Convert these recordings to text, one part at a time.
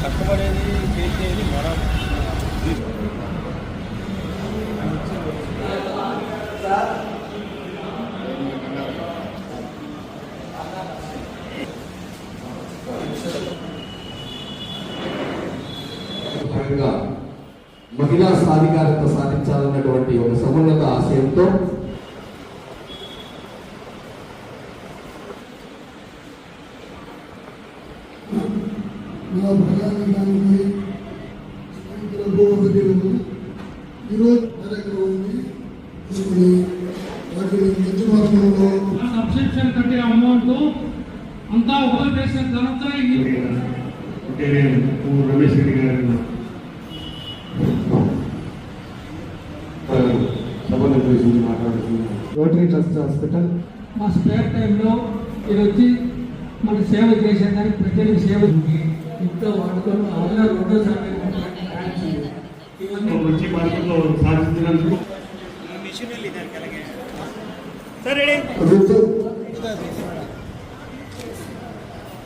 కష్టపడేది చేసేది మనం మహిళా సాధికారత సాధించాలన్నటువంటి ఒక సమున్నత ఆశయంతో సబ్స్క్రిప్షన్ కట్టే అమౌంట్ అంతా ఉపయోగించిన ఘనత రమేష్ రెడ్డి గారు రోటరీ ట్రస్ట్ హాస్పిటల్ మా స్పేర్ టైంలో ఇది వచ్చి మన సేవ చేసేదానికి ప్రజలకు సేవ ఇంట్లో వాడుకొని అవునా రెండో మంచి మార్గంలో సాధించినందుకు sir ready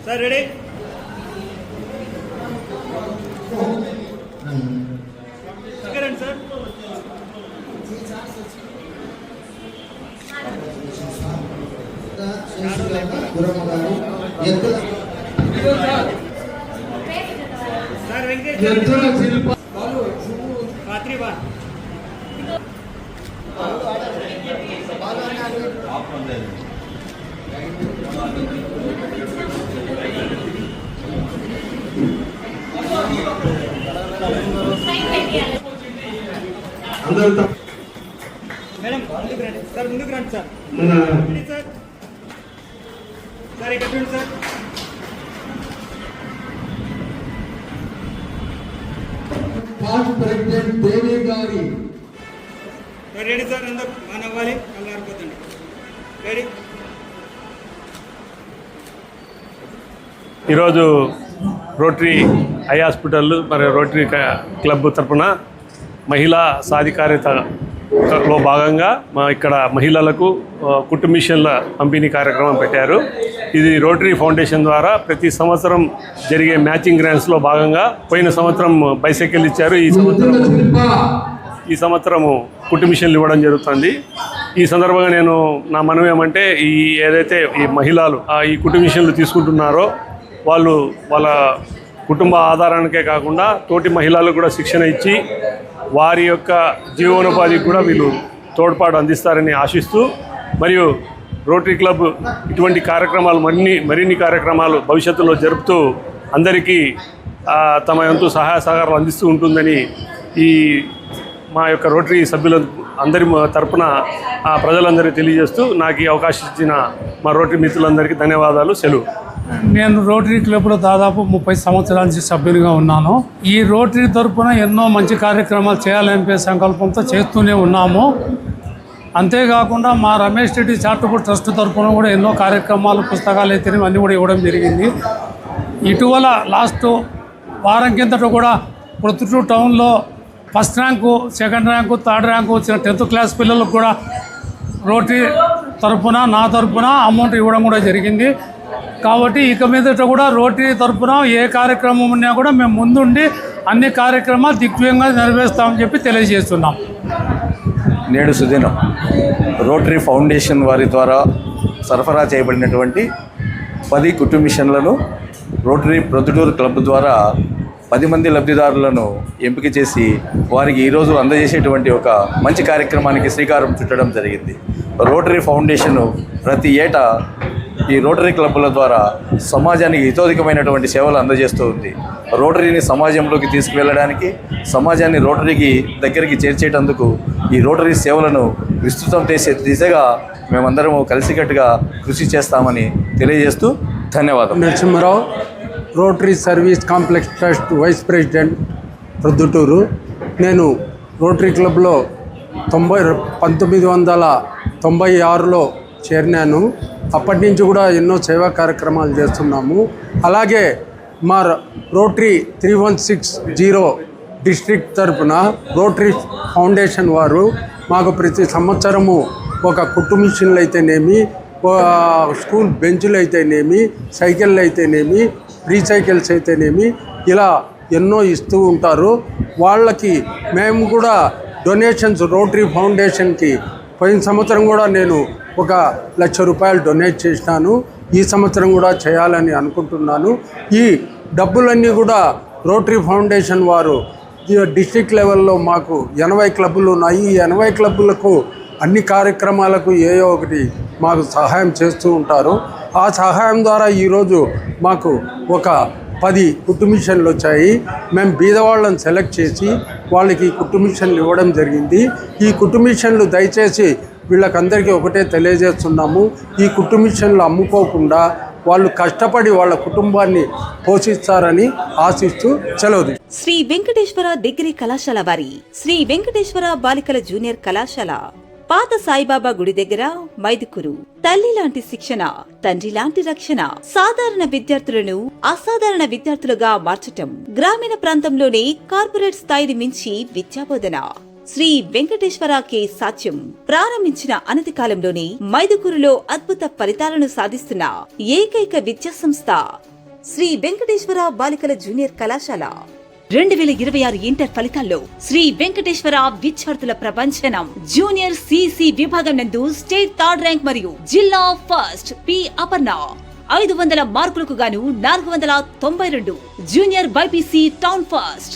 sir ready sir sir Venkateswara పాత్రివా అందరూ మేడం ముందుకు రండి సార్, ముందుకు రండి సార్. సార్ సార్ ఇక్కడ చూడండి సార్. పార్టీ ప్రెసిడెంట్ దేవి గారి రెడీ సార్, అందరూ మన అవ్వాలి, అలా ఆరిపోతుంది. రెడీ. ఈరోజు రోటరీ ఐ హాస్పిటల్ మరియు రోటరీ క్లబ్ తరఫున మహిళా సాధికారితలో భాగంగా ఇక్కడ మహిళలకు కుట్టు మిషన్ల పంపిణీ కార్యక్రమం పెట్టారు. ఇది రోటరీ ఫౌండేషన్ ద్వారా ప్రతి సంవత్సరం జరిగే మ్యాచింగ్ గ్రాంట్స్లో భాగంగా పోయిన సంవత్సరం బైసైకిల్ ఇచ్చారు. ఈ సంవత్సరము కుట్టు మిషన్లు ఇవ్వడం జరుగుతుంది. ఈ సందర్భంగా నేను నా మనవి ఏమంటే ఏదైతే ఈ మహిళలు ఈ కుట్టు మిషన్లు తీసుకుంటున్నారో వాళ్ళు వాళ్ళ కుటుంబ ఆధారానికే కాకుండా తోటి మహిళలకు కూడా శిక్షణ ఇచ్చి వారి యొక్క జీవనోపాధికి కూడా వీళ్ళు తోడ్పాటు అందిస్తారని ఆశిస్తూ, మరియు రోటరీ క్లబ్ ఇటువంటి కార్యక్రమాలు మరిన్ని కార్యక్రమాలు భవిష్యత్తులో జరుపుతూ అందరికీ తమ వంతు సహాయ సహకారాలు అందిస్తూ ఉంటుందని మా యొక్క రోటరీ సభ్యుల అందరి తరపున ప్రజలందరికీ తెలియజేస్తూ నాకు ఈ అవకాశం ఇచ్చిన మా రోటరీ మిత్రులందరికీ ధన్యవాదాలు. సెలవు. నేను రోటరీ క్లబ్లో దాదాపు 30 సంవత్సరాల నుంచి సభ్యునిగా ఉన్నాను. ఈ రోటరీ తరపున ఎన్నో మంచి కార్యక్రమాలు చేయాలనే సంకల్పంతో చేస్తూనే ఉన్నాము. అంతేకాకుండా మా రమేష్ రెడ్డి చారిటబుల్ ట్రస్ట్ తరపున కూడా ఎన్నో కార్యక్రమాలు, పుస్తకాలు అయితే అన్నీ కూడా ఇవ్వడం జరిగింది. ఇటీవల లాస్ట్ వారం కిందట కూడా ప్రొద్దుటూరు టౌన్లో first rank, second rank, third rank వచ్చిన 10th క్లాస్ పిల్లలకు కూడా రోటరీ తరపున నా తరపున అమౌంట్ ఇవ్వడం కూడా జరిగింది. కాబట్టి ఇక మీదట కూడా రోటరీ తరపున ఏ కార్యక్రమం ఉన్నా కూడా మేము ముందుండి అన్ని కార్యక్రమాలు దిగ్విజయంగా నెరవేరుస్తామని చెప్పి తెలియజేస్తున్నాం. నేడు సుదినం రోటరీ ఫౌండేషన్ వారి ద్వారా సరఫరా చేయబడినటువంటి 10 కుట్టు మిషన్లను రోటరీ ప్రొద్దుటూరు క్లబ్ ద్వారా 10 మంది లబ్ధిదారులను ఎంపిక చేసి వారికి ఈరోజు అందజేసేటువంటి ఒక మంచి కార్యక్రమానికి శ్రీకారం చుట్టడం జరిగింది. రోటరీ ఫౌండేషన్ ప్రతి ఏటా ఈ రోటరీ క్లబ్ల ద్వారా సమాజానికి హితోధికమైనటువంటి సేవలు అందజేస్తూ ఉంది. రోటరీని సమాజంలోకి తీసుకువెళ్ళడానికి, సమాజాన్ని రోటరీకి దగ్గరికి చేర్చేటందుకు ఈ రోటరీ సేవలను విస్తృతం చేసే దిశగా మేమందరము కలిసికట్టుగా కృషి చేస్తామని తెలియజేస్తూ ధన్యవాదాలు. Narasimharao, rotary service complex trust vice president Proddatur. నేను రోటరీ క్లబ్లో 1996లో చేరినాను. అప్పటి నుంచి కూడా ఎన్నో సేవా కార్యక్రమాలు చేస్తున్నాము. అలాగే మా రోటరీ 3160 డిస్ట్రిక్ట్ తరపున రోటరీ ఫౌండేషన్ వారు మాకు ప్రతి సంవత్సరము ఒక కుట్టు మిషన్లు అయితేనేమి, స్కూల్ బెంచులు అయితేనేమి, సైకిళ్ళు అయితేనేమి, రీసైకిల్స్ అయితేనేమి ఇలా ఎన్నో ఇస్తూ ఉంటారు. వాళ్ళకి మేము కూడా డొనేషన్స్ రోటరీ ఫౌండేషన్కి పోయిన సంవత్సరం కూడా నేను 1,00,000 రూపాయలు డొనేట్ చేసినాను. ఈ సంవత్సరం కూడా చేయాలని అనుకుంటున్నాను. ఈ డబ్బులన్నీ కూడా రోటరీ ఫౌండేషన్ వారు డిస్ట్రిక్ట్ లెవెల్లో మాకు 80 క్లబ్బులు ఉన్నాయి. ఈ 80 క్లబ్బులకు అన్ని కార్యక్రమాలకు ఏదో ఒకటి మాకు సహాయం చేస్తూ ఉంటారు. ఆ సహాయం ద్వారా ఈరోజు మాకు 10 కుట్టు మిషన్లు వచ్చాయి. మేము బీదవాళ్ళని సెలెక్ట్ చేసి వాళ్ళకి కుట్టు మిషన్లు ఇవ్వడం జరిగింది. ఈ కుట్టు మిషన్లు దయచేసి వీళ్ళకందరికీ ఒకటే తెలియజేస్తున్నాము, ఈ కుట్టు మిషన్లు అమ్ముకోకుండా వాళ్ళు కష్టపడి వాళ్ళ కుటుంబాన్ని పోషిస్తారని ఆశిస్తూ సెలవు. శ్రీ వెంకటేశ్వర డిగ్రీ కళాశాల వారి శ్రీ వెంకటేశ్వర బాలికల జూనియర్ కళాశాల పాత సాయిబాబా గుడి దగ్గర మైదుకూరు. తల్లి లాంటి శిక్షణ, తండ్రి లాంటి రక్షణ, సాధారణ విద్యార్థులను అసాధారణ విద్యార్థులుగా మార్చటం, గ్రామీణ ప్రాంతంలోనే కార్పొరేట్ స్థాయిని మించి విద్యాబోధన. శ్రీ వెంకటేశ్వరకే సాధ్యం. ప్రారంభించిన అనతి కాలంలోనే మైదుకూరులో అద్భుత ఫలితాలను సాధిస్తున్న ఏకైక విద్యా సంస్థ శ్రీ వెంకటేశ్వర బాలికల జూనియర్ కళాశాల. 2026 ఇంటర్ ఫలితాల్లో శ్రీ వెంకటేశ్వర విద్యార్థుల ప్రపంచనం. జూనియర్ సిసి విభాగం నందు స్టేట్ 3rd ర్యాంక్ మరియు జిల్లా ఫస్ట్ పి అపర్ణ 500 మార్కులకు గాను 492. Junior BiPC town first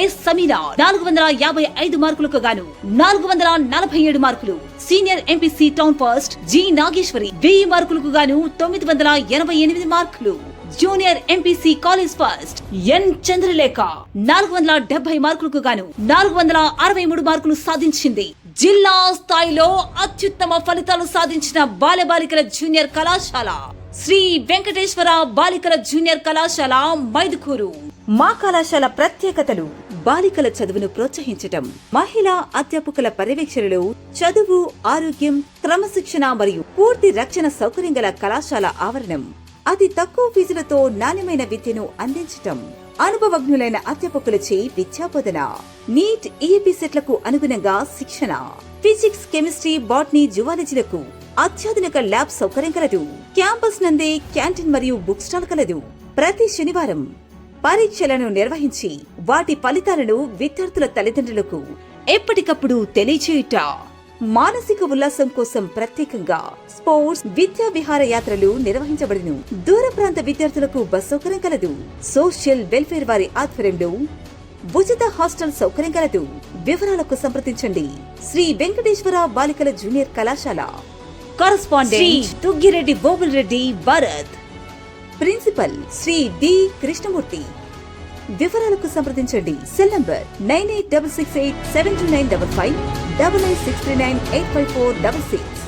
S Samina 455 మార్కులకు గాను 447 మార్కులు. Senior MPC town first G Nageswari 1000 మార్కులకు గాను 988 మార్కులు. Junior MPC college first N Chandralekha 470 మార్కులకు గాను 463 మార్కులు సాధించింది. జిల్లా స్థాయిలో అత్యుత్తమ ఫలితాలు సాధించిన బాలబాలికల జూనియర్ కళాశాల శ్రీ వెంకటేశ్వర బాలికల జూనియర్ కళాశాల మైదుకూరు. మా కళాశాల ప్రత్యేకతలు: బాలికల చదువును ప్రోత్సహించటం, మహిళా అధ్యాపకుల పర్యవేక్షణలో చదువు, ఆరోగ్యం, క్రమశిక్షణ మరియు పూర్తి రక్షణ సౌకర్యం గల కళాశాల ఆవరణం, అతి తక్కువ ఫీజులతో నాణ్యమైన విద్యను అందించటం, అనుభవజ్ఞులైన అధ్యాపకులచే విద్యాబోధన, నీట్ ఈఏపీ సెట్లకు అనుగుణంగా శిక్షణ, ఫిజిక్స్, కెమిస్ట్రీ, బాటనీ, జువాలజీలకు అత్యాధునిక ల్యాబ్ సౌకర్యం కలదు. క్యాంపస్ నందే క్యాంటీన్ మరియు బుక్ స్టాల్ కలదు. ప్రతి శనివారం పరీక్షలను నిర్వహించి వాటి ఫలితాలను విద్యార్థుల తల్లిదండ్రులకు ఎప్పటికప్పుడు తెలియజేయుట. మానసిక ఉల్లాసం కోసం ప్రత్యేకంగా స్పోర్ట్స్, విద్యా విహార యాత్రలు నిర్వహించబడును. దూర ప్రాంత విద్యార్థులకు బస్ సౌకర్యం కలదు. సోషల్ వెల్ఫేర్ వారి ఆధ్వర్యంలో ఉచిత హాస్టల్ సౌకర్యం కలదు. వివరాలకు సంప్రదించండి శ్రీ వెంకటేశ్వర బాలికల జూనియర్ కళాశాల. Correspondent Duggireddy Bobul Reddy Bharath. Principal Shri D Krishnamurthy. వివరాలకు సంప్రదించండి సెల్ నంబర్ 9866872955 8863985466.